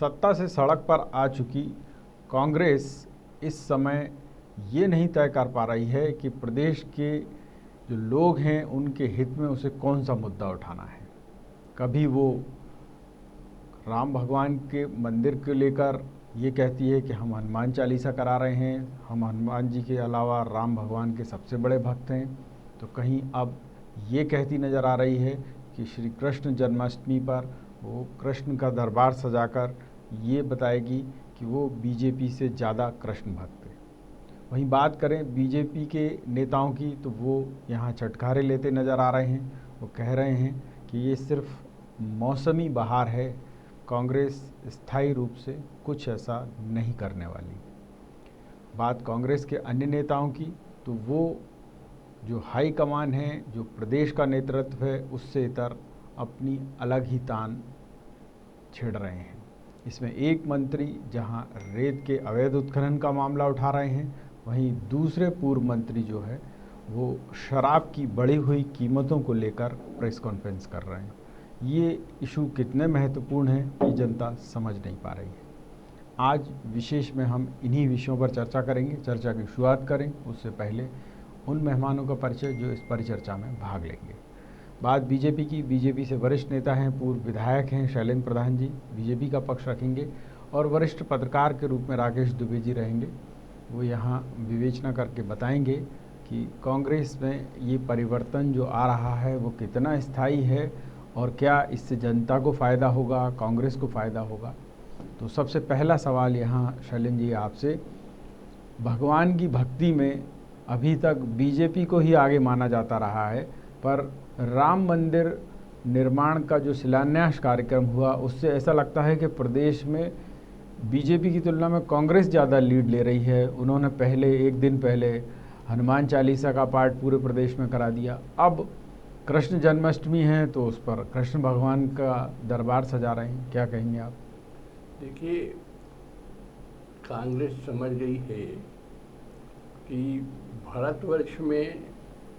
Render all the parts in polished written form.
सत्ता से सड़क पर आ चुकी कांग्रेस इस समय ये नहीं तय कर पा रही है कि प्रदेश के जो लोग हैं उनके हित में उसे कौन सा मुद्दा उठाना है। कभी वो राम भगवान के मंदिर को लेकर ये कहती है कि हम हनुमान चालीसा करा रहे हैं, हम हनुमान जी के अलावा राम भगवान के सबसे बड़े भक्त हैं, तो कहीं अब ये कहती नज़र आ रही है कि श्री कृष्ण जन्माष्टमी पर वो कृष्ण का दरबार सजाकर ये बताएगी कि वो बीजेपी से ज़्यादा कृष्ण भक्त है। वहीं बात करें बीजेपी के नेताओं की तो वो यहाँ चटखारे लेते नज़र आ रहे हैं। वो कह रहे हैं कि ये सिर्फ मौसमी बहार है, कांग्रेस स्थायी रूप से कुछ ऐसा नहीं करने वाली। बात कांग्रेस के अन्य नेताओं की तो वो जो हाई कमान है, जो प्रदेश का नेतृत्व है, उससे इतर अपनी अलग ही तान छेड़ रहे हैं। इसमें एक मंत्री जहां रेत के अवैध उत्खनन का मामला उठा रहे हैं, वहीं दूसरे पूर्व मंत्री जो है वो शराब की बढ़ी हुई कीमतों को लेकर प्रेस कॉन्फ्रेंस कर रहे हैं। ये इशू कितने महत्वपूर्ण हैं कि जनता समझ नहीं पा रही है। आज विशेष में हम इन्हीं विषयों पर चर्चा करेंगे। चर्चा की शुरुआत करें उससे पहले उन मेहमानों का परिचय जो इस परिचर्चा में भाग लेंगे। बात बीजेपी की। बीजेपी से वरिष्ठ नेता हैं, पूर्व विधायक हैं शैलेंद्र प्रधान जी, बीजेपी का पक्ष रखेंगे, और वरिष्ठ पत्रकार के रूप में राकेश दुबे जी रहेंगे। वो यहाँ विवेचना करके बताएंगे कि कांग्रेस में ये परिवर्तन जो आ रहा है वो कितना स्थायी है और क्या इससे जनता को फ़ायदा होगा, कांग्रेस को फ़ायदा होगा। तो सबसे पहला सवाल यहाँ शैलेंद्र जी आपसे, भगवान की भक्ति में अभी तक बीजेपी को ही आगे माना जाता रहा है, पर राम मंदिर निर्माण का जो शिलान्यास कार्यक्रम हुआ उससे ऐसा लगता है कि प्रदेश में बीजेपी की तुलना में कांग्रेस ज़्यादा लीड ले रही है। उन्होंने पहले एक दिन पहले हनुमान चालीसा का पाठ पूरे प्रदेश में करा दिया। अब कृष्ण जन्माष्टमी है तो उस पर कृष्ण भगवान का दरबार सजा रहे हैं। क्या कहेंगे आप? देखिए, कांग्रेस समझ गई है कि भारतवर्ष में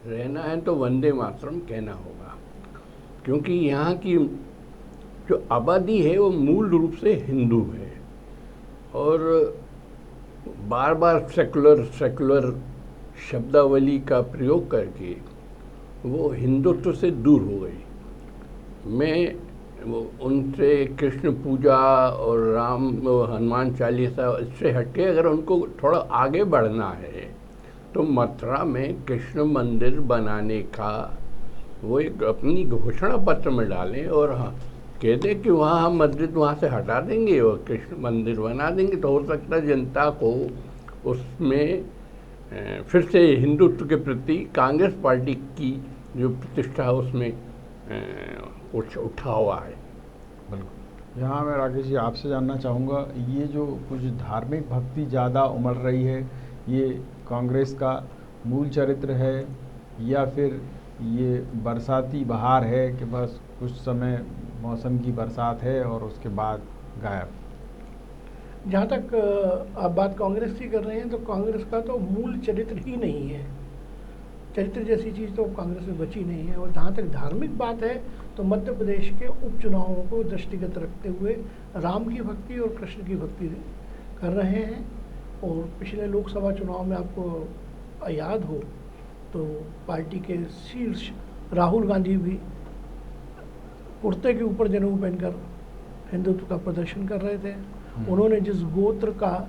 रहना है तो वंदे मातरम कहना होगा, क्योंकि यहाँ की जो आबादी है वो मूल रूप से हिंदू है और बार बार सेकुलर शब्दावली का प्रयोग करके वो हिंदुत्व से दूर हो गई। मैं वो उनसे कृष्ण पूजा और राम हनुमान चालीसा इससे हटके अगर उनको थोड़ा आगे बढ़ना है तो मथुरा में कृष्ण मंदिर बनाने का वो एक अपनी घोषणा पत्र में डालें और हाँ कह दें कि वहाँ हम मस्जिद वहाँ से हटा देंगे और कृष्ण मंदिर बना देंगे। तो हो सकता है जनता को उसमें फिर से हिंदुत्व के प्रति कांग्रेस पार्टी की जो प्रतिष्ठा है उसमें कुछ उठा हुआ है। बिल्कुल। यहाँ मैं राकेश जी आपसे जानना चाहूँगा, ये जो कुछ धार्मिक भक्ति ज़्यादा उमड़ रही है, ये कांग्रेस का मूल चरित्र है या फिर ये बरसाती बहार है कि बस कुछ समय मौसम की बरसात है और उसके बाद गायब? जहाँ तक आप बात कांग्रेस की कर रहे हैं तो कांग्रेस का तो मूल चरित्र ही नहीं है। चरित्र जैसी चीज़ तो कांग्रेस में बची नहीं है। और जहाँ तक धार्मिक बात है तो मध्य प्रदेश के उपचुनावों को दृष्टिगत रखते हुए राम की भक्ति और कृष्ण की भक्ति कर रहे हैं। और पिछले लोकसभा चुनाव में आपको याद हो तो पार्टी के शीर्ष राहुल गांधी भी कुर्ते के ऊपर जनेऊ पहनकर हिंदुत्व का प्रदर्शन कर रहे थे। उन्होंने जिस गोत्र का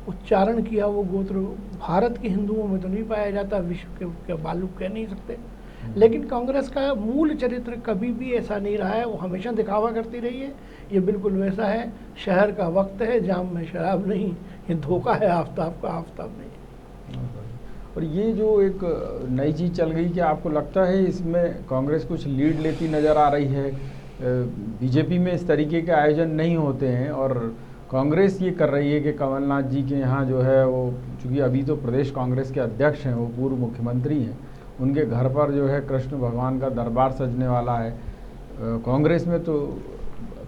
उच्चारण किया वो गोत्र भारत के हिंदुओं में तो नहीं पाया जाता, विश्व के मालूम कह नहीं सकते। लेकिन कांग्रेस का मूल चरित्र कभी भी ऐसा नहीं रहा है। वो हमेशा दिखावा करती रही है। ये बिल्कुल वैसा है, शहर का वक्त है, जाम में शराब नहीं, ये धोखा है आफ्ताब का, आफ्ताब नहीं। और ये जो एक नई चीज़ चल गई, कि आपको लगता है इसमें कांग्रेस कुछ लीड लेती नज़र आ रही है? बीजेपी में इस तरीके के आयोजन नहीं होते हैं और कांग्रेस ये कर रही है कि कमलनाथ जी के यहाँ जो है वो, चूँकि अभी तो प्रदेश कांग्रेस के अध्यक्ष हैं, वो पूर्व मुख्यमंत्री हैं, उनके घर पर जो है कृष्ण भगवान का दरबार सजने वाला है। कांग्रेस में तो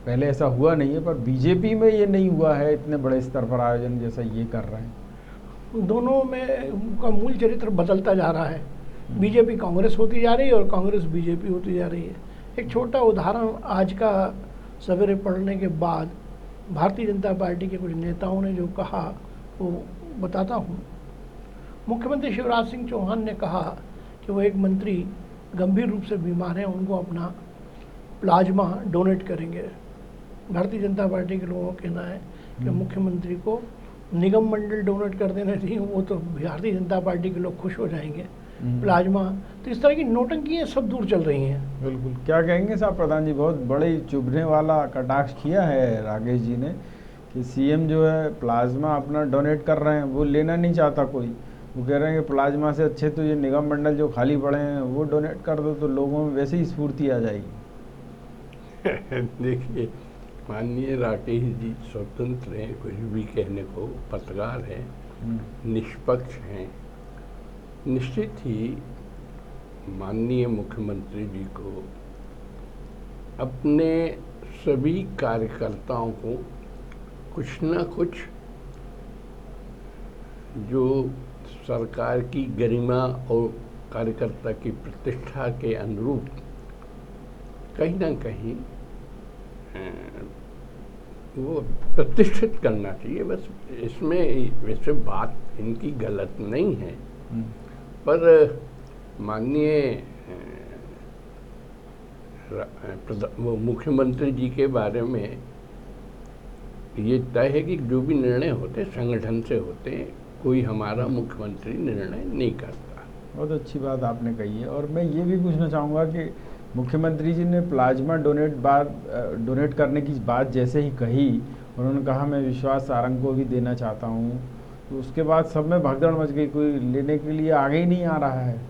पहले ऐसा हुआ नहीं है, पर बीजेपी में ये नहीं हुआ है इतने बड़े स्तर पर आयोजन जैसा ये कर रहे हैं। दोनों में उनका मूल चरित्र बदलता जा रहा है। बीजेपी कांग्रेस होती जा रही है और कांग्रेस बीजेपी होती जा रही है। एक छोटा उदाहरण आज का सवेरे पढ़ने के बाद भारतीय जनता पार्टी के कुछ नेताओं ने जो कहा वो बताता हूँ। मुख्यमंत्री शिवराज सिंह चौहान ने कहा कि वो एक मंत्री गंभीर रूप से बीमार हैं, उनको अपना प्लाज्मा डोनेट करेंगे। भारतीय जनता पार्टी के लोगों का कहना है कि मुख्यमंत्री को निगम मंडल डोनेट कर देना चाहिए, वो तो भारतीय जनता पार्टी के लोग खुश हो जाएंगे। प्लाज्मा, तो इस तरह की नौटंकियाँ सब दूर चल रही हैं। बिल्कुल। क्या कहेंगे साहब प्रधान जी, बहुत बड़े चुभने वाला कटाक्ष किया है राकेश जी ने कि सीएम जो है प्लाज्मा अपना डोनेट कर रहे हैं, वो लेना नहीं चाहता कोई। वो कह रहे हैं कि प्लाज्मा से अच्छे तो ये निगम मंडल जो खाली पड़े हैं वो डोनेट कर दो, तो लोगों में वैसे ही स्फूर्ति आ जाएगी। देखिए, माननीय राकेश जी स्वतंत्र हैं, कुछ भी कहने को, पत्रकार हैं, निष्पक्ष हैं। निश्चित ही माननीय मुख्यमंत्री जी को अपने सभी कार्यकर्ताओं को कुछ न कुछ जो सरकार की गरिमा और कार्यकर्ता की प्रतिष्ठा के अनुरूप कहीं ना कहीं वो प्रतिष्ठित करना चाहिए। बस इसमें वैसे बात इनकी गलत नहीं है, पर माननीय मुख्यमंत्री जी के बारे में ये तय है कि जो भी निर्णय होते संगठन से होते हैं, कोई हमारा मुख्यमंत्री निर्णय नहीं करता। बहुत अच्छी बात आपने कही है। और मैं ये भी पूछना चाहूँगा कि मुख्यमंत्री जी ने प्लाज्मा डोनेट करने की बात जैसे ही कही, उन्होंने कहा मैं विश्वास सारंग को भी देना चाहता हूँ, तो उसके बाद सब में भगदड़ मच गई, कोई लेने के लिए आगे ही नहीं आ रहा है।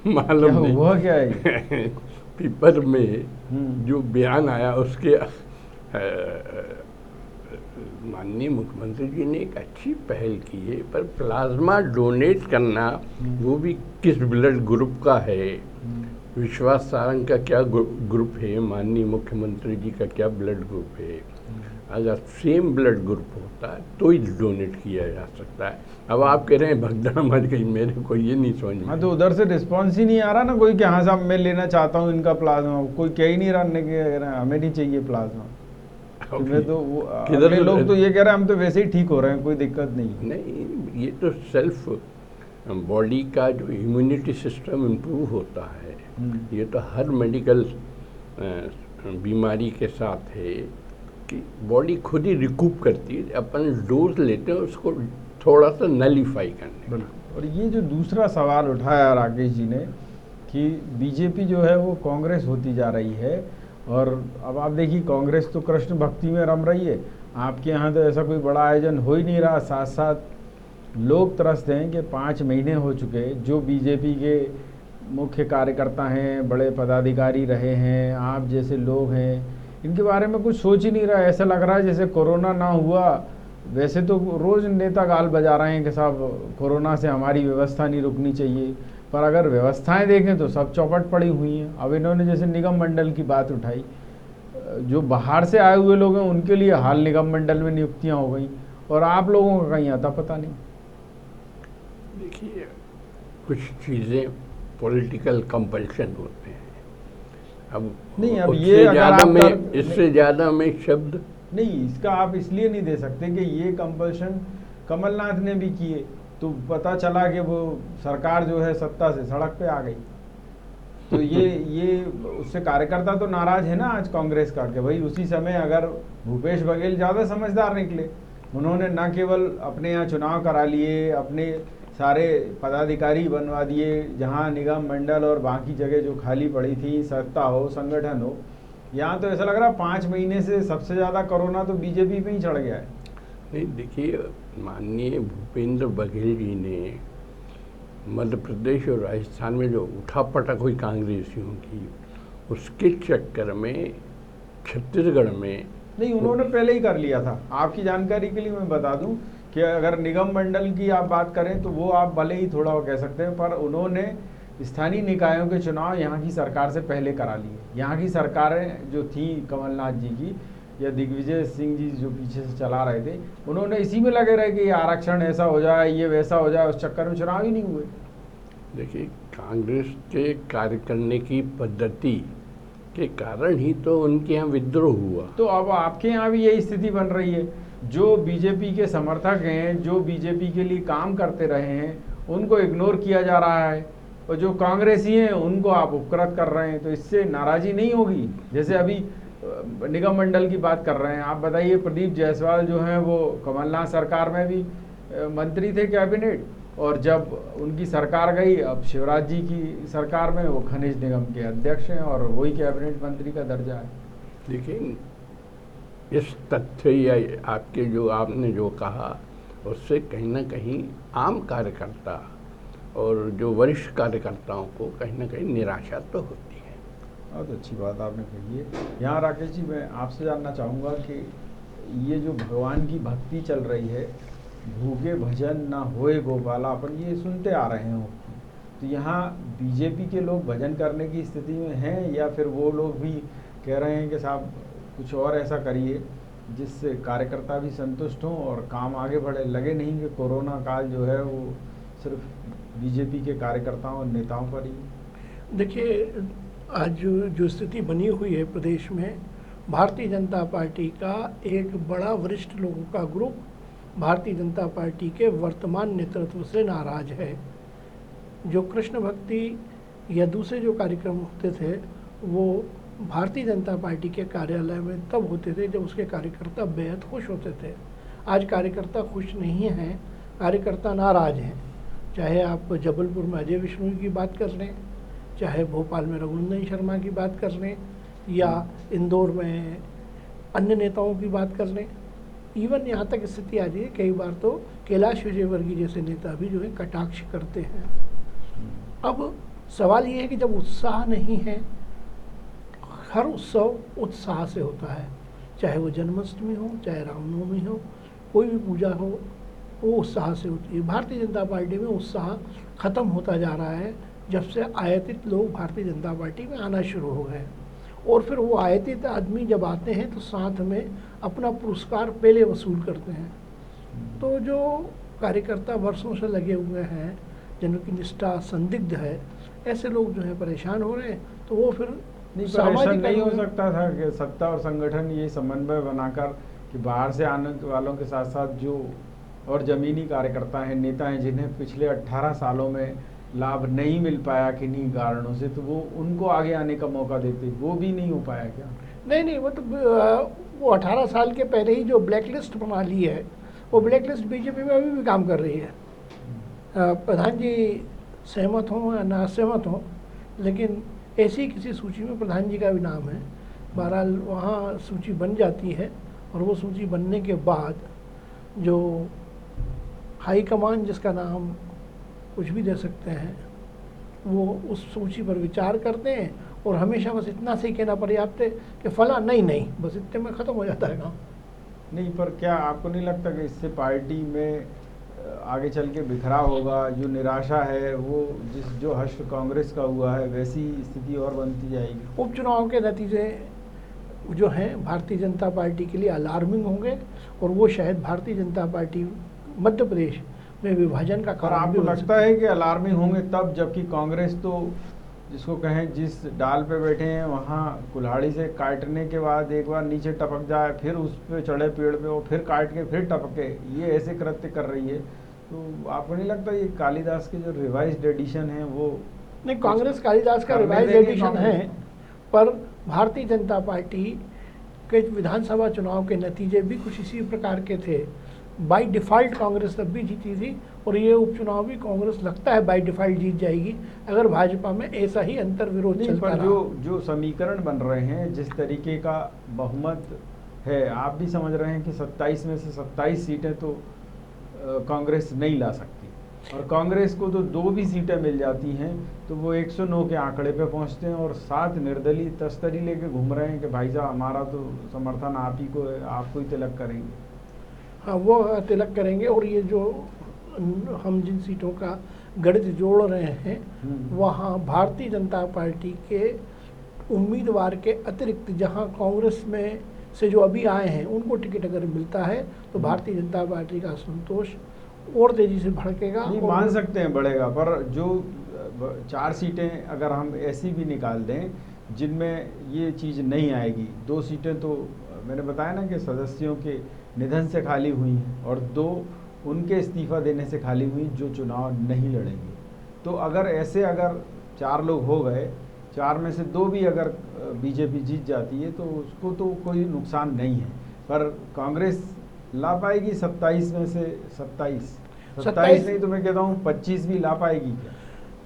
मालूम नहीं हुआ क्या है। पेपर में जो बयान आया उसके माननीय मुख्यमंत्री जी ने एक अच्छी पहल की है, पर प्लाज्मा डोनेट करना वो भी किस ब्लड ग्रुप का है, विश्वास सारंग का क्या ग्रुप है, माननीय मुख्यमंत्री जी का क्या ब्लड ग्रुप है। अगर सेम ब्लड ग्रुप होता है तो ही डोनेट किया जा सकता है। अब आप कह रहे हैं भगदड़ मच गई, मेरे को ये नहीं समझ में। हाँ, तो उधर से रिस्पॉन्स ही नहीं आ रहा ना कोई कि हाँ साहब मैं लेना चाहता हूँ इनका प्लाज्मा, कोई कह ही नहीं रहा कि हमें नहीं चाहिए प्लाज्मा। तो वो अगले लोग तो ये कह रहे हैं हम तो वैसे ही ठीक हो रहे हैं, कोई दिक्कत नहीं। नहीं, ये तो सेल्फ बॉडी का जो इम्यूनिटी सिस्टम इम्प्रूव होता है, ये तो हर मेडिकल बीमारी के साथ है कि बॉडी खुद ही रिकूप करती है। अपन डोज लेते हैं उसको थोड़ा सा नलीफाई करने। और ये जो दूसरा सवाल उठाया राकेश जी ने कि बीजेपी जो है वो कांग्रेस होती जा रही है, और अब आप देखिए कांग्रेस तो कृष्ण भक्ति में रम रही है, आपके यहाँ तो ऐसा कोई बड़ा आयोजन हो ही नहीं रहा। साथ साथ लोग त्रस्त हैं कि 5 महीने हो चुके जो बीजेपी के मुख्य कार्यकर्ता हैं, बड़े पदाधिकारी रहे हैं, आप जैसे लोग हैं, इनके बारे में कुछ सोच ही नहीं रहा। ऐसा लग रहा है जैसे कोरोना ना हुआ। वैसे तो रोज़ नेता गाल बजा रहे हैं कि साहब कोरोना से हमारी व्यवस्था नहीं रुकनी चाहिए, पर अगर व्यवस्थाएं देखें तो सब चौपट पड़ी हुई हैं। अब इन्होंने जैसे निगम मंडल की बात उठाई, जो बाहर से आए हुए लोग हैं उनके लिए हाल निगम मंडल में नियुक्तियां हो गई, और आप लोगों का कहीं आता पता नहीं। देखिए, कुछ चीज़ें पॉलिटिकल कंपल्शन होते हैं। अब नहीं, अब ये ज़्यादा में इससे ज़्यादा में शब्द नहीं, इसका आप इसलिए नहीं दे सकते कि ये कंपल्शन कमलनाथ ने भी किए, तो पता चला कि वो सरकार जो है सत्ता से सड़क पे आ गई। तो ये उससे कार्यकर्ता तो नाराज है ना आज कांग्रेस का, कि भाई उसी समय अगर भूपेश बघेल ज़्यादा समझदार निकले, उन्होंने न केवल अपने यहाँ चुनाव करा लिए, अपने सारे पदाधिकारी बनवा दिए, जहाँ निगम मंडल और बाकी जगह जो खाली पड़ी थी, सत्ता हो संगठन हो, यहाँ तो ऐसा लग रहा है 5 महीने से सबसे ज़्यादा कोरोना तो बीजेपी पे ही चढ़ गया है। नहीं, देखिए, माननीय भूपेंद्र बघेल जी ने मध्य प्रदेश और राजस्थान में जो उठापटक हुई कांग्रेसियों की, उसके चक्कर में छत्तीसगढ़ में नहीं, उन्होंने पहले ही कर लिया था। आपकी जानकारी के लिए मैं बता दूं कि अगर निगम मंडल की आप बात करें तो वो आप भले ही थोड़ा कह सकते हैं, पर उन्होंने स्थानीय निकायों के चुनाव यहाँ की सरकार से पहले करा लिए। यहाँ की सरकारें जो थी कमलनाथ जी की या दिग्विजय सिंह जी जो पीछे से चला रहे थे, उन्होंने इसी में लगे रहे कि ये आरक्षण ऐसा हो जाए, ये वैसा हो जाए, उस चक्कर में चुनाव ही नहीं हुए। देखिए, कांग्रेस के कार्य करने की पद्धति के कारण ही तो उनके यहाँ विद्रोह हुआ। तो अब आपके यहाँ भी यही स्थिति बन रही है, जो बीजेपी के समर्थक हैं, जो बीजेपी के लिए काम करते रहे हैं, उनको इग्नोर किया जा रहा है, और जो कांग्रेसी हैं उनको आप उपकृत कर रहे हैं, तो इससे नाराज़गी नहीं होगी? जैसे अभी निगम मंडल की बात कर रहे हैं, आप बताइए, प्रदीप जायसवाल जो हैं वो कमलनाथ सरकार में भी मंत्री थे कैबिनेट, और जब उनकी सरकार गई, अब शिवराज जी की सरकार में वो खनिज निगम के अध्यक्ष हैं और वही कैबिनेट मंत्री का दर्जा है। लेकिन इस तथ्य या आपके जो आपने जो कहा उससे कहीं ना कहीं आम कार्यकर्ता और जो वरिष्ठ कार्यकर्ताओं को कहीं ना कहीं निराशा तो होती है। बहुत अच्छी बात आपने कही है। यहाँ राकेश जी, मैं आपसे जानना चाहूँगा कि ये जो भगवान की भक्ति चल रही है, भूखे भजन ना होए गोपाला, अपन ये सुनते आ रहे हैं, तो यहाँ बीजेपी के लोग भजन करने की स्थिति में हैं, या फिर वो लोग भी कह रहे हैं कि साहब कुछ और ऐसा करिए जिससे कार्यकर्ता भी संतुष्ट हों और काम आगे बढ़े? लगे नहीं कि कोरोना काल जो है वो सिर्फ बीजेपी के कार्यकर्ताओं और नेताओं पर ही? देखिए, आज जो स्थिति बनी हुई है प्रदेश में, भारतीय जनता पार्टी का एक बड़ा वरिष्ठ लोगों का ग्रुप भारतीय जनता पार्टी के वर्तमान नेतृत्व से नाराज है। जो कृष्ण भक्ति या दूसरे जो कार्यक्रम होते थे वो भारतीय जनता पार्टी के कार्यालय में तब होते थे जब उसके कार्यकर्ता बेहद खुश होते थे। आज कार्यकर्ता खुश नहीं हैं, कार्यकर्ता नाराज हैं। चाहे आप जबलपुर में अजय विष्णु की बात कर लें, चाहे भोपाल में रघुनंदन शर्मा की बात कर लें, या इंदौर में अन्य नेताओं की बात कर लें, इवन यहाँ तक स्थिति आ जाए कई बार तो कैलाश विजयवर्गीय जैसे नेता भी जो है कटाक्ष करते हैं। अब सवाल ये है कि जब उत्साह नहीं है, हर उत्सव उत्साह से होता है, चाहे वो जन्माष्टमी हो, चाहे रामनवमी हो, कोई भी पूजा हो, वो उत्साह से होती है। भारतीय जनता पार्टी में उत्साह खत्म होता जा रहा है जब से आयातित लोग भारतीय जनता पार्टी में आना शुरू हो गए, और फिर वो आयातित आदमी जब आते हैं तो साथ में अपना पुरस्कार पहले वसूल करते हैं। तो जो कार्यकर्ता वर्षों से लगे हुए हैं, जिनकी निष्ठा संदिग्ध है, ऐसे लोग जो है परेशान हो रहे हैं। तो वो फिर परेशान नहीं हो सकता था कि सत्ता और संगठन ये समन्वय बनाकर कि बाहर से आने वालों के साथ साथ जो और जमीनी कार्यकर्ता हैं, नेता हैं, जिन्हें पिछले 18 सालों में लाभ नहीं मिल पाया किन्हीं कारणों से, तो वो उनको आगे आने का मौका देते, वो भी नहीं हो पाया क्या? नहीं, वो 18 साल के पहले ही जो ब्लैक लिस्ट बना ली है, वो ब्लैक लिस्ट बीजेपी में अभी भी काम कर रही है। प्रधान जी सहमत हों या ना सहमत हों, लेकिन ऐसी किसी सूची में प्रधान जी का भी नाम है। बहरहाल वहाँ सूची बन जाती है, और वो सूची बनने के बाद जो हाईकमान, जिसका नाम कुछ भी दे सकते हैं, वो उस सूची पर विचार करते हैं, और हमेशा बस इतना से ही कहना पर्याप्त है कि फला नहीं, बस इतने में ख़त्म हो जाता है काम। नहीं, पर क्या आपको नहीं लगता कि इससे पार्टी में आगे चल के बिखराव होगा? जो निराशा है वो जो हश्र कांग्रेस का हुआ है, वैसी स्थिति और बनती जाएगी? उपचुनाव के नतीजे जो हैं भारतीय जनता पार्टी के लिए अलार्मिंग होंगे, और वो शायद भारतीय जनता पार्टी मध्य प्रदेश में विभाजन का कारण। आपको लगता है कि अलार्मिंग होंगे तब, जबकि कांग्रेस तो जिसको कहें जिस डाल पे बैठे हैं वहाँ कुल्हाड़ी से काटने के बाद एक बार नीचे टपक जाए, फिर उस पे चढ़े पेड़ पे, और फिर काट के फिर टपके, ये ऐसे कृत्य कर रही है। तो आपको नहीं लगता ये कालिदास के जो रिवाइज्ड एडिशन है वो? नहीं, कांग्रेस कालिदास का रिवाइज्ड एडिशन है, पर भारतीय जनता पार्टी के विधानसभा चुनाव के नतीजे भी कुछ इसी प्रकार के थे। बाई डिफ़ॉल्ट कांग्रेस तब भी जीती थी, और ये उपचुनाव भी कांग्रेस लगता है बाई डिफ़ॉल्ट जीत जाएगी अगर भाजपा में ऐसा ही अंतर विरोध चलता रहा। जो समीकरण बन रहे हैं, जिस तरीके का बहुमत है, आप भी समझ रहे हैं कि 27 में से 27 सीटें तो कांग्रेस नहीं ला सकती, और कांग्रेस को तो 2 भी सीटें मिल जाती हैं तो वो 109 के आंकड़े पे पहुंचते हैं, और 7 निर्दलीय तस्तरी लेके घूम रहे हैं कि भाई साहब हमारा तो समर्थन आप ही को है, आपको ही तिलक करेंगे। हाँ, वो तिलक करेंगे, और ये जो हम जिन सीटों का गणित जोड़ रहे हैं, वहाँ भारतीय जनता पार्टी के उम्मीदवार के अतिरिक्त जहाँ कांग्रेस में से जो अभी आए हैं उनको टिकट अगर मिलता है तो भारतीय जनता पार्टी का संतोष और तेजी से भड़केगा। नहीं, मान सकते हैं बढ़ेगा, पर जो 4 सीटें अगर हम ऐसी भी निकाल दें जिनमें ये चीज़ नहीं आएगी। 2 सीटें तो मैंने बताया ना कि सदस्यों के निधन से खाली हुई हैं और 2 उनके इस्तीफ़ा देने से खाली हुई जो चुनाव नहीं लड़ेंगे। तो अगर 4 लोग हो गए, 4 में से 2 भी अगर बीजेपी जीत जाती है तो उसको तो कोई नुकसान नहीं है, पर कांग्रेस ला पाएगी 27 में से 27 नहीं तो मैं कहता हूँ 25 भी ला पाएगी क्या?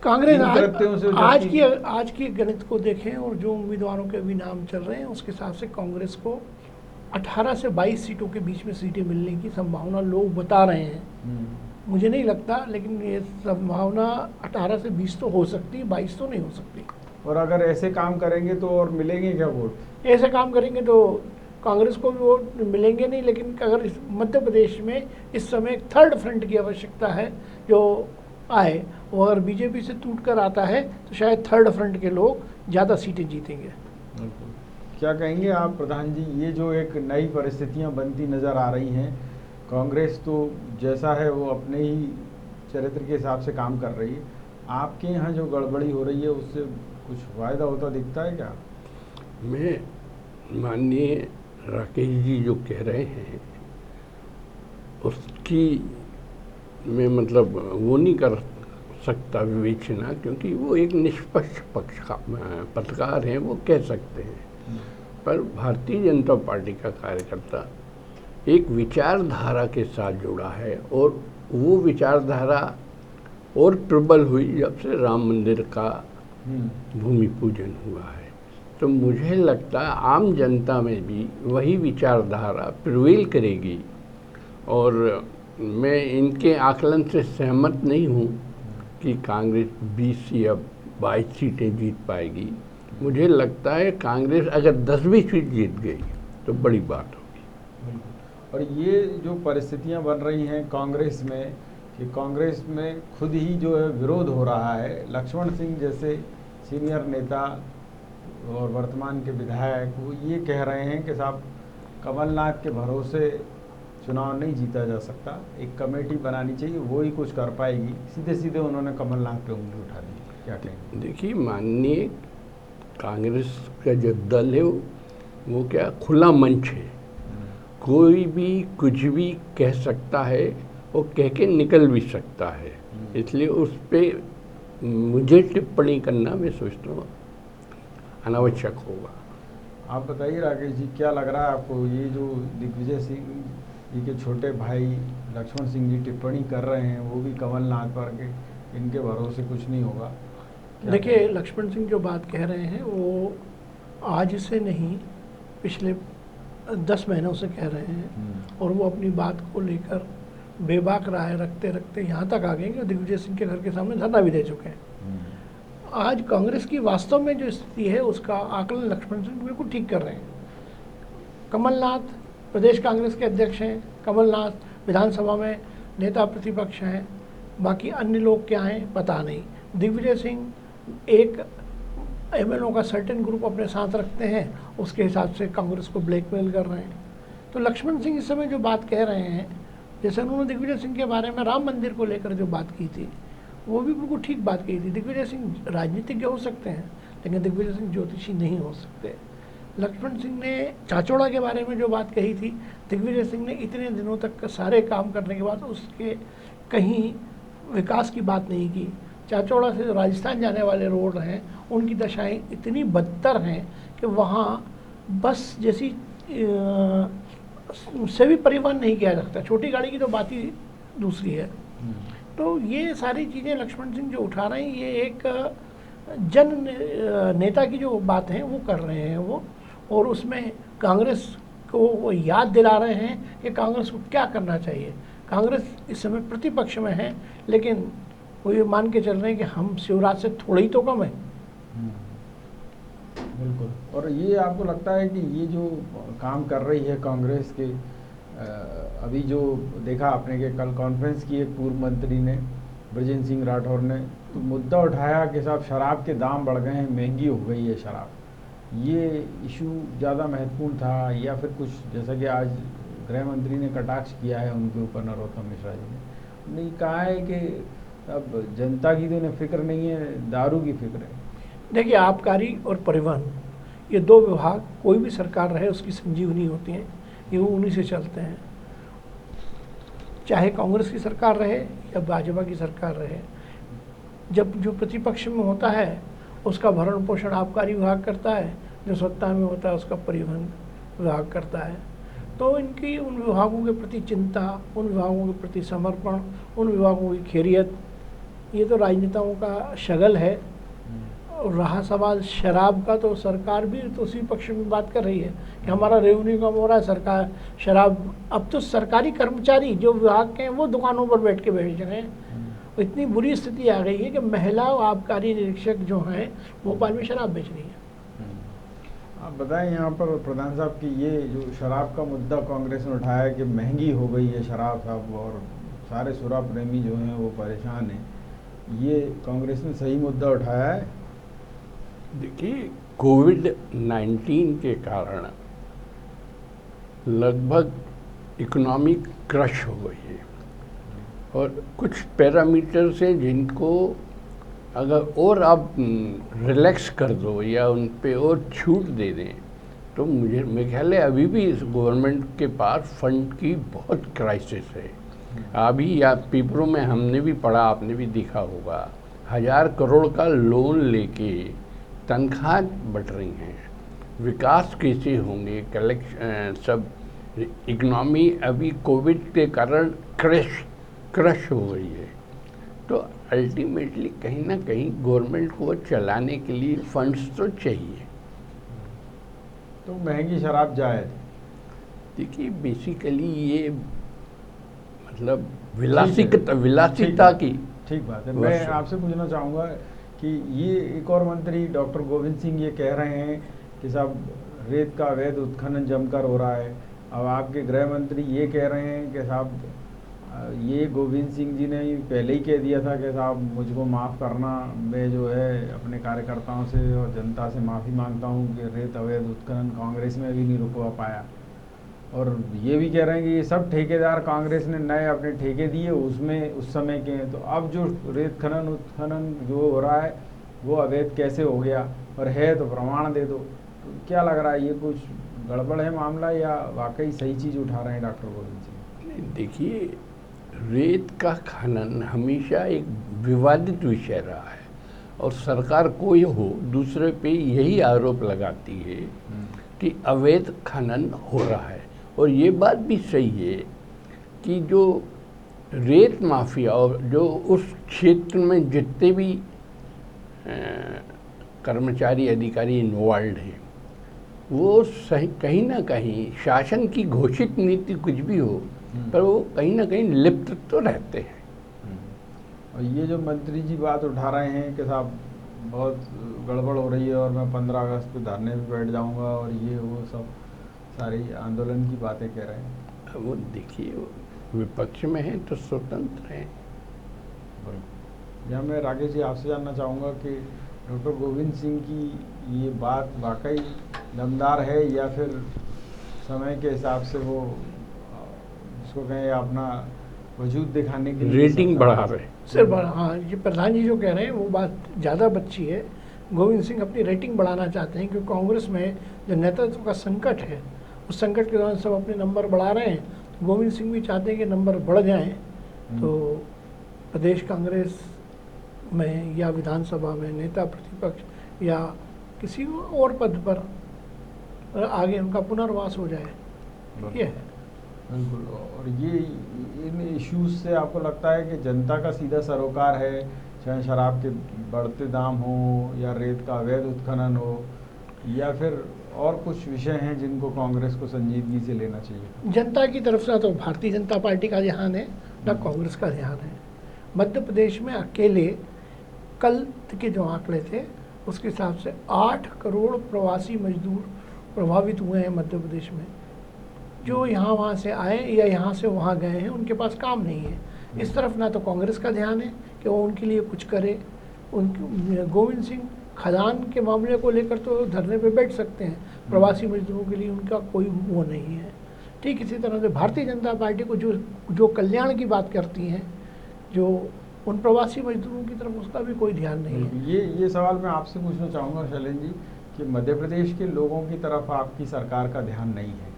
कांग्रेस आज आज की गणित को देखें और जो उम्मीदवारों के अभी नाम चल रहे हैं उसके हिसाब से कांग्रेस को 18 से 22 सीटों के बीच में सीटें मिलने की संभावना लोग बता रहे हैं। मुझे नहीं लगता, लेकिन ये संभावना 18 से 20 तो हो सकती है, 22 तो नहीं हो सकती। और अगर ऐसे काम करेंगे तो और मिलेंगे क्या वोट? ऐसे काम करेंगे तो कांग्रेस को भी वोट मिलेंगे नहीं, लेकिन अगर इस मध्य प्रदेश में इस समय एक थर्ड फ्रंट की आवश्यकता है जो आए, वो अगर बीजेपी से टूट कर आता है तो शायद थर्ड फ्रंट के लोग ज़्यादा सीटें जीतेंगे। क्या कहेंगे आप प्रधान जी, ये जो एक नई परिस्थितियां बनती नज़र आ रही हैं, कांग्रेस तो जैसा है वो अपने ही चरित्र के हिसाब से काम कर रही है, आपके यहाँ जो गड़बड़ी हो रही है उससे कुछ फायदा होता दिखता है क्या? मैं माननीय राकेश जी जो कह रहे हैं उसकी मैं मतलब वो नहीं कर सकता विवेचना, क्योंकि वो एक निष्पक्ष पत्रकार हैं, वो कह सकते हैं। पर भारतीय जनता पार्टी का कार्यकर्ता एक विचारधारा के साथ जुड़ा है और वो विचारधारा और प्रबल हुई जब से राम मंदिर का भूमि पूजन हुआ है। तो मुझे लगता है आम जनता में भी वही विचारधारा प्रिवेल करेगी और मैं इनके आकलन से सहमत नहीं हूँ कि कांग्रेस 20 या 22 सीटें जीत पाएगी। मुझे लगता है कांग्रेस अगर 10 भी सीट जीत गई तो बड़ी बात होगी। और ये जो परिस्थितियां बन रही हैं कांग्रेस में कि कांग्रेस में खुद ही जो है विरोध हो रहा है, लक्ष्मण सिंह जैसे सीनियर नेता और वर्तमान के विधायक वो ये कह रहे हैं कि साहब कमलनाथ के भरोसे चुनाव नहीं जीता जा सकता, एक कमेटी बनानी चाहिए, वो ही कुछ कर पाएगी। सीधे सीधे उन्होंने कमलनाथ पे उंगली उठा दी। क्या कहेंगे? देखिए, माननीय कांग्रेस का जो दल है वो क्या खुला मंच है, कोई भी कुछ भी कह सकता है और कह के निकल भी सकता है, इसलिए उस पर मुझे टिप्पणी करना मैं सोचता हूँ अनावश्यक होगा। आप बताइए राकेश जी, क्या लग रहा है आपको, ये जो दिग्विजय सिंह जी के छोटे भाई लक्ष्मण सिंह जी टिप्पणी कर रहे हैं, वो भी कमलनाथ पर के इनके भरोसे कुछ नहीं होगा? देखिए, लक्ष्मण सिंह जो बात कह रहे हैं वो आज से नहीं पिछले 10 महीनों से कह रहे हैं और वो अपनी बात को लेकर बेबाक राय रखते रखते यहाँ तक आ गए कि दिग्विजय सिंह के घर के सामने धरना भी दे चुके हैं। आज कांग्रेस की वास्तव में जो स्थिति है उसका आकलन लक्ष्मण सिंह बिल्कुल ठीक कर रहे हैं। कमलनाथ प्रदेश कांग्रेस के अध्यक्ष हैं, कमलनाथ विधानसभा में नेता प्रतिपक्ष हैं, बाकी अन्य लोग क्या हैं पता नहीं। दिग्विजय सिंह एक एमएलओ का सर्टेन ग्रुप अपने साथ रखते हैं, उसके हिसाब से कांग्रेस को ब्लैकमेल कर रहे हैं। तो लक्ष्मण सिंह इस समय जो बात कह रहे हैं, जैसे उन्होंने दिग्विजय सिंह के बारे में राम मंदिर को लेकर जो बात की थी वो भी बिल्कुल ठीक बात कही थी। दिग्विजय सिंह राजनीतिज्ञ हो सकते हैं लेकिन दिग्विजय सिंह ज्योतिषी नहीं हो सकते। लक्ष्मण सिंह ने चाचौड़ा के बारे में जो बात कही थी, दिग्विजय सिंह ने इतने दिनों तक सारे काम करने के बाद उसके कहीं विकास की बात नहीं की। चाचौड़ा से राजस्थान जाने वाले रोड हैं उनकी दशाएं इतनी बदतर हैं कि वहाँ बस जैसी से भी परिवहन नहीं किया जाता। छोटी गाड़ी की तो बात ही दूसरी है। तो ये सारी चीज़ें लक्ष्मण सिंह जो उठा रहे हैं ये एक जन नेता की जो बात है वो कर रहे हैं वो, और उसमें कांग्रेस को वो याद दिला रहे हैं कि कांग्रेस को क्या करना चाहिए। कांग्रेस इस समय प्रतिपक्ष में है लेकिन वो ये मान के चल रहे हैं कि हम शिवराज से थोड़ा ही तो कम है। बिल्कुल। और ये आपको लगता है कि ये जो काम कर रही है कांग्रेस के, अभी जो देखा आपने कि कल कॉन्फ्रेंस की एक पूर्व मंत्री ने ब्रजेंद्र सिंह राठौर ने तो मुद्दा उठाया कि साहब शराब के दाम बढ़ गए हैं, महंगी हो गई है शराब, ये इशू ज़्यादा महत्वपूर्ण था या फिर कुछ, जैसा कि आज गृह मंत्री ने कटाक्ष किया है उनके ऊपर नरोत्तम मिश्रा जी ने कहा है कि अब जनता की तो इन्हें फिक्र नहीं है, दारू की फिक्र है। देखिए, आबकारी और परिवहन, ये दो विभाग कोई भी सरकार रहे उसकी संजीवनी होती हैं, ये उन्हीं से चलते हैं। चाहे कांग्रेस की सरकार रहे या भाजपा की सरकार रहे, जब जो प्रतिपक्ष में होता है उसका भरण पोषण आबकारी विभाग करता है, जो सत्ता में होता है उसका परिवहन विभाग करता है। तो इनकी उन विभागों के प्रति चिंता, उन विभागों के प्रति समर्पण, उन विभागों की खैरियत, ये तो राजनेताओं का शगल है। और रहा सवाल शराब का, तो सरकार भी तो उसी पक्ष में बात कर रही है कि हमारा रेवेन्यू कम हो रहा है, सरकार शराब, अब तो सरकारी कर्मचारी जो विभाग के हैं वो दुकानों पर बैठ के बेच रहे हैं। इतनी बुरी स्थिति आ गई है कि महिला आबकारी निरीक्षक जो हैं भोपाल में शराब बेच रही है। आप बताएं यहाँ पर प्रधान साहब कि ये जो शराब का मुद्दा कांग्रेस ने उठाया है कि महंगी हो गई है शराब साहब और सारे शराब प्रेमी जो हैं वो परेशान हैं, ये कांग्रेस ने सही मुद्दा उठाया है? देखिए, कोविड-19 के कारण लगभग इकोनॉमिक क्रश हो गई है और कुछ पैरामीटर्स हैं जिनको अगर और आप रिलैक्स कर दो या उन पे और छूट दे दें तो मेरे ख्याल है अभी भी इस गवर्नमेंट के पास फंड की बहुत क्राइसिस है। अभी या पेपरों में हमने भी पढ़ा, आपने भी देखा होगा, 1000 करोड़ का लोन लेके तनख्वाह बट रही हैं, विकास कैसे होंगे, कलेक्शन सब, इकनॉमी अभी कोविड के कारण क्रश हो गई है। तो अल्टीमेटली कहीं ना कहीं गवर्नमेंट को चलाने के लिए फंड्स तो चाहिए। तो महंगी शराब जाए, देखिए बेसिकली ये मतलब विलासिता की ठीक बात है। मैं आपसे पूछना चाहूँगा कि ये एक और मंत्री डॉक्टर गोविंद सिंह ये कह रहे हैं कि साहब रेत का अवैध उत्खनन जमकर हो रहा है। अब आपके गृह मंत्री ये कह रहे हैं कि साहब ये गोविंद सिंह जी ने पहले ही कह दिया था कि साहब मुझको माफ़ करना, मैं जो है अपने कार्यकर्ताओं से और जनता से माफ़ी मांगता हूँ कि रेत अवैध उत्खनन कांग्रेस में भी नहीं रुकवा पाया। और ये भी कह रहे हैं कि ये सब ठेकेदार कांग्रेस ने नए अपने ठेके दिए उसमें उस समय के हैं, तो अब जो रेत खनन उत्खनन जो हो रहा है वो अवैध कैसे हो गया, और है तो प्रमाण दे दो। तो क्या लग रहा है, ये कुछ गड़बड़ है मामला या वाकई सही चीज़ उठा रहे हैं डॉक्टर गोविंद सिंह? देखिए, रेत का खनन हमेशा एक विवादित विषय रहा है और सरकार कोई हो दूसरे पे यही आरोप लगाती है कि अवैध खनन हो रहा है। और ये बात भी सही है कि जो रेत माफिया और जो उस क्षेत्र में जितने भी कर्मचारी अधिकारी इन्वॉल्व हैं वो सही कहीं ना कहीं शासन की घोषित नीति कुछ भी हो पर वो कहीं ना कहीं लिप्त तो रहते हैं। और ये जो मंत्री जी बात उठा रहे हैं कि साहब बहुत गड़बड़ हो रही है और मैं 15 अगस्त पे धरने पे बैठ जाऊंगा और ये वो सब सारी आंदोलन की बातें कह रहे हैं। वो देखिए, विपक्ष में है तो स्वतंत्र हैं। या मैं राकेश जी आपसे जानना चाहूँगा कि डॉक्टर गोविंद सिंह की ये बात वाकई दमदार है या फिर समय के हिसाब से वो इसको कहें अपना वजूद दिखाने के लिए रेटिंग बढ़ा रहे सर? हाँ, ये प्रधान जी जो कह रहे हैं वो बात ज़्यादा बच्ची है। गोविंद सिंह अपनी रेटिंग बढ़ाना चाहते हैं क्योंकि कांग्रेस में जो नेतृत्व का संकट है उस संकट के दौरान सब अपने नंबर बढ़ा रहे हैं, तो गोविंद सिंह भी चाहते हैं कि नंबर बढ़ जाएं तो प्रदेश कांग्रेस में या विधानसभा में नेता प्रतिपक्ष या किसी और पद पर आगे उनका पुनर्वास हो जाए, ये है। बिल्कुल। और ये इन इश्यूज से आपको लगता है कि जनता का सीधा सरोकार है, चाहे शराब के बढ़ते दाम हो या रेत का अवैध उत्खनन हो, या फिर और कुछ विषय हैं जिनको कांग्रेस को संजीदगी से लेना चाहिए? जनता की तरफ से तो भारतीय जनता पार्टी का ध्यान है ना कांग्रेस का ध्यान है। मध्य प्रदेश में अकेले कल के जो आंकड़े थे उसके हिसाब से 8 करोड़ प्रवासी मजदूर प्रभावित हुए हैं मध्य प्रदेश में, जो यहाँ वहाँ से आए या यहाँ से वहाँ गए हैं, उनके पास काम नहीं है। इस तरफ ना तो कांग्रेस का ध्यान है कि वो उनके लिए कुछ करे। गोविंद सिंह खदान के मामले को लेकर तो धरने पे बैठ सकते हैं, प्रवासी मजदूरों के लिए उनका कोई वो नहीं है। ठीक इसी तरह से भारतीय जनता पार्टी को जो कल्याण की बात करती हैं, जो उन प्रवासी मजदूरों की तरफ उसका भी कोई ध्यान नहीं है। ये सवाल मैं आपसे पूछना चाहूँगा शैलेंद्र जी कि मध्य प्रदेश के लोगों की तरफ आपकी सरकार का ध्यान नहीं है।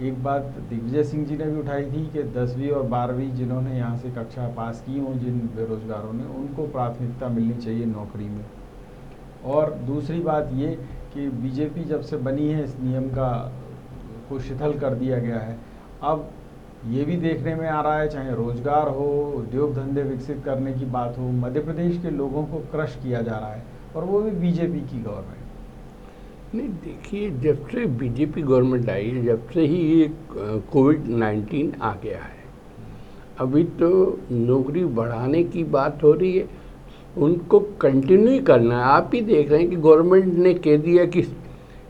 एक बात दिग्विजय सिंह जी ने भी उठाई थी कि 10वीं और 12वीं जिन्होंने यहाँ से कक्षा पास की हों, जिन बेरोजगारों ने, उनको प्राथमिकता मिलनी चाहिए नौकरी में। और दूसरी बात ये कि बीजेपी जब से बनी है इस नियम को शिथिल कर दिया गया है। अब ये भी देखने में आ रहा है, चाहे रोजगार हो, उद्योग धंधे विकसित करने की बात हो, मध्य प्रदेश के लोगों को क्रश किया जा रहा है, और वो भी बीजेपी की गवर्नमेंट। नहीं, देखिए, जब से बीजेपी गवर्नमेंट आई, जब से ही ये कोविड-19 आ गया है, अभी तो नौकरी बढ़ाने की बात हो रही है, उनको कंटिन्यू करना है। आप ही देख रहे हैं कि गवर्नमेंट ने कह दिया कि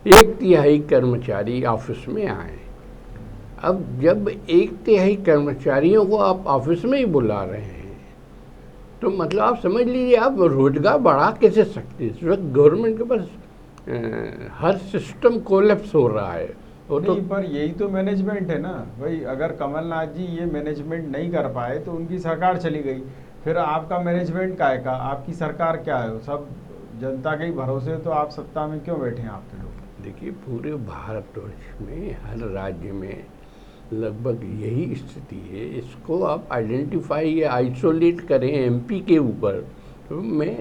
1/3 कर्मचारी ऑफिस में आए। अब जब 1/3 कर्मचारियों को आप ऑफिस में ही बुला रहे हैं, तो मतलब आप समझ लीजिए आप रोजगार बढ़ा कैसे सकते हैं। इस वक्त गवर्नमेंट के पास हर सिस्टम कोलैप्स हो रहा है। वो तो नहीं, पर यही तो मैनेजमेंट है ना भाई। अगर कमलनाथ जी ये मैनेजमेंट नहीं कर पाए तो उनकी सरकार चली गई, फिर आपका मैनेजमेंट काहे का, आपकी सरकार क्या है? सब जनता के ही भरोसे तो आप सत्ता में क्यों बैठे हैं आपके लोग? देखिए, पूरे भारतवर्ष में हर राज्य में लगभग यही स्थिति है। इसको आप आइडेंटिफाई या आइसोलेट करें एमपी के ऊपर, तो मैं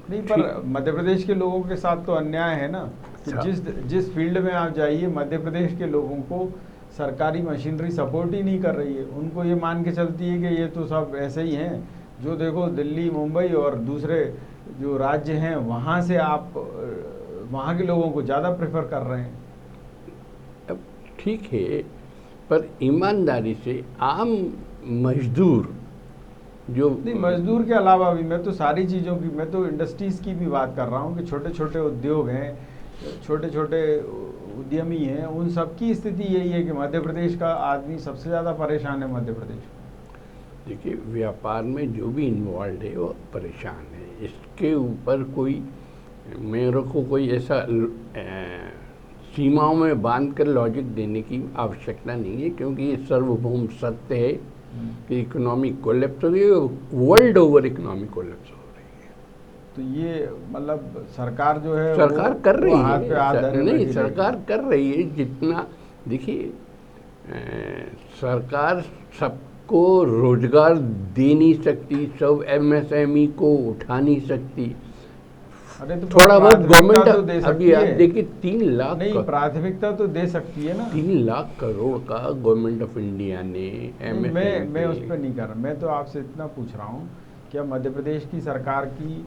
नहीं, पर मध्य प्रदेश के लोगों के साथ तो अन्याय है ना कि जिस फील्ड में आप जाइए, मध्य प्रदेश के लोगों को सरकारी मशीनरी सपोर्ट ही नहीं कर रही है। उनको ये मान के चलती है कि ये तो सब ऐसे ही हैं, जो देखो दिल्ली, मुंबई और दूसरे जो राज्य हैं वहाँ से आप वहाँ के लोगों को ज़्यादा प्रेफर कर रहे हैं। अब ठीक है, पर ईमानदारी से आम मजदूर जो नहीं, मजदूर के अलावा भी मैं तो सारी चीज़ों की, मैं तो इंडस्ट्रीज़ की भी बात कर रहा हूँ कि छोटे छोटे उद्योग हैं, छोटे छोटे उद्यमी हैं, उन सब की स्थिति यही है कि मध्य प्रदेश का आदमी सबसे ज़्यादा परेशान है मध्य प्रदेश। देखिए, व्यापार में जो भी इन्वॉल्व है वो परेशान है। इसके ऊपर कोई मेरे को कोई ऐसा सीमाओं में बांध कर लॉजिक देने की आवश्यकता नहीं है, क्योंकि ये सर्वभौम सत्य है कि इकोनॉमिक कोलैप्स हो रही है, वर्ल्ड ओवर इकोनॉमिक कोलैप्स हो रही है। तो ये मतलब सरकार जो है सरकार कर रही हाथ पे हाथ धरे है। नहीं, बैठी सरकार कर रही है जितना। देखिए, सरकार सबको रोजगार दे नहीं सकती, सब एमएसएमई को उठा नहीं सकती। अरे तो थोड़ा बहुत प्राथमिकता तो दे गवर्नमेंट, सकती अभी आप है। देखिए 3 लाख नहीं, प्राथमिकता तो दे सकती है ना। 3 लाख करोड़ का गवर्नमेंट ऑफ इंडिया ने मैं उस पर नहीं कर रहा, मैं तो आपसे इतना पूछ रहा हूँ, क्या मध्य प्रदेश की सरकार की,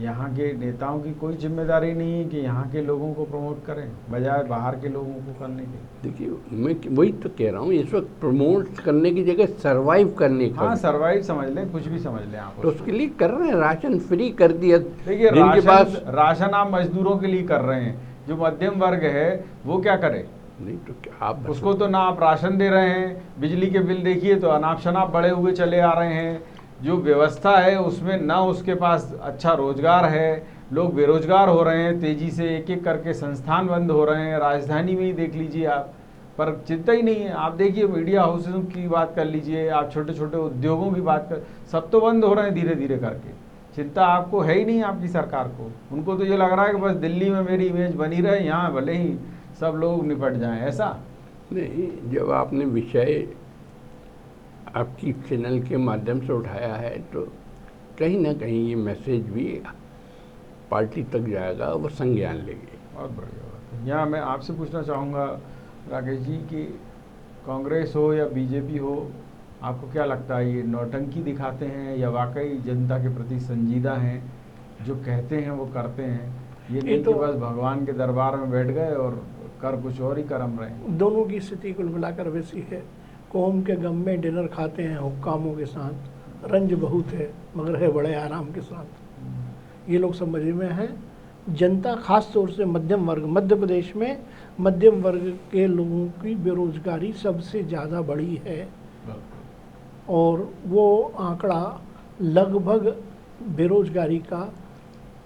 यहाँ के नेताओं की कोई जिम्मेदारी नहीं है कि यहाँ के लोगों को प्रमोट करें बजाय बाहर के लोगों को करने के? देखिए, मैं वही तो कह रहा हूँ, इस वक्त प्रमोट करने की जगह सरवाइव करने का। हाँ, सरवाइव समझ लें, कुछ भी समझ लें आप, तो उसके लिए कर रहे हैं। राशन फ्री कर दिया। देखिए, राशन आप मजदूरों के लिए कर रहे हैं, जो मध्यम वर्ग है वो क्या करे? नहीं तो क्या आप उसको तो ना आप राशन दे रहे हैं, बिजली के बिल देखिए तो अनाप शनाप बढ़े हुए चले आ रहे हैं, जो व्यवस्था है उसमें ना उसके पास अच्छा रोजगार है, लोग बेरोजगार हो रहे हैं, तेजी से एक एक करके संस्थान बंद हो रहे हैं, राजधानी में ही देख लीजिए आप, पर चिंता ही नहीं है। आप देखिए मीडिया हाउसेस की बात कर लीजिए, आप छोटे छोटे उद्योगों की बात कर, सब तो बंद हो रहे हैं धीरे धीरे करके। चिंता आपको है ही नहीं आपकी सरकार को। उनको तो ये लग रहा है कि बस दिल्ली में मेरी इमेज बनी रहे, यहाँ भले ही सब लोग निपट जाएं, ऐसा नहीं। जब आपने विषय आपकी चैनल के माध्यम से उठाया है, तो कहीं ना कहीं ये मैसेज भी पार्टी तक जाएगा, वो संज्ञान लेंगे। बहुत बढ़िया बात है। यहाँ मैं आपसे पूछना चाहूँगा राकेश जी कि कांग्रेस हो या बीजेपी हो, आपको क्या लगता है, ये नौटंकी दिखाते हैं या वाकई जनता के प्रति संजीदा हैं, जो कहते हैं वो करते हैं, ये नहीं कि बस भगवान के दरबार में बैठ गए और कर कुछ और ही कर्म रहे? दोनों की स्थिति कुल मिलाकर वैसी है। कौम के गम में डिनर खाते हैं हुक्कामों के साथ, रंज बहुत है मगर है बड़े आराम के साथ। ये लोग समझ में हैं। जनता खास तौर से मध्यम वर्ग, मध्य प्रदेश में मध्यम वर्ग के लोगों की बेरोजगारी सबसे ज़्यादा बढ़ी है, और वो आंकड़ा लगभग बेरोजगारी का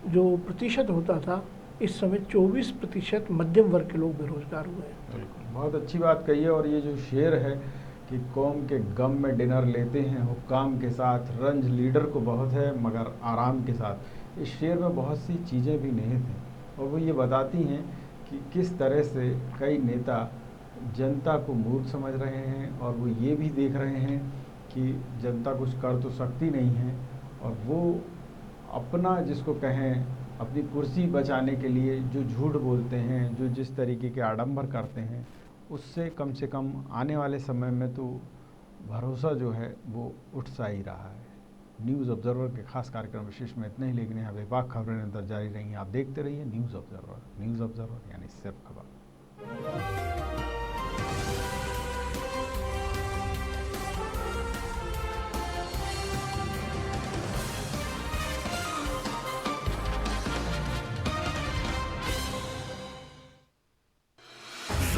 जो प्रतिशत होता था, इस समय 24% मध्यम वर्ग के लोग बेरोजगार हुए हैं। बहुत अच्छी बात कही है। और ये जो शेर है कि कौम के गम में डिनर लेते हैं हुक्काम के साथ, रंज लीडर को बहुत है मगर आराम के साथ। इस शेर में बहुत सी चीज़ें भी निहित हैं और वो ये बताती हैं कि किस तरह से कई नेता जनता को मूर्ख समझ रहे हैं और वो ये भी देख रहे हैं कि जनता कुछ कर तो सकती नहीं है, और वो अपना जिसको कहें अपनी कुर्सी बचाने के लिए जो झूठ बोलते हैं, जो जिस तरीके के आडंबर करते हैं, उससे कम से कम आने वाले समय में तो भरोसा जो है वो उठ सा ही रहा है। न्यूज़ ऑब्जर्वर के खास कार्यक्रम विशेष में इतना ही, लेकिन यहाँ बेबाक खबरें निरंतर जारी रहेंगी। आप देखते रहिए न्यूज़ ऑब्जर्वर यानी सिर्फ खबर।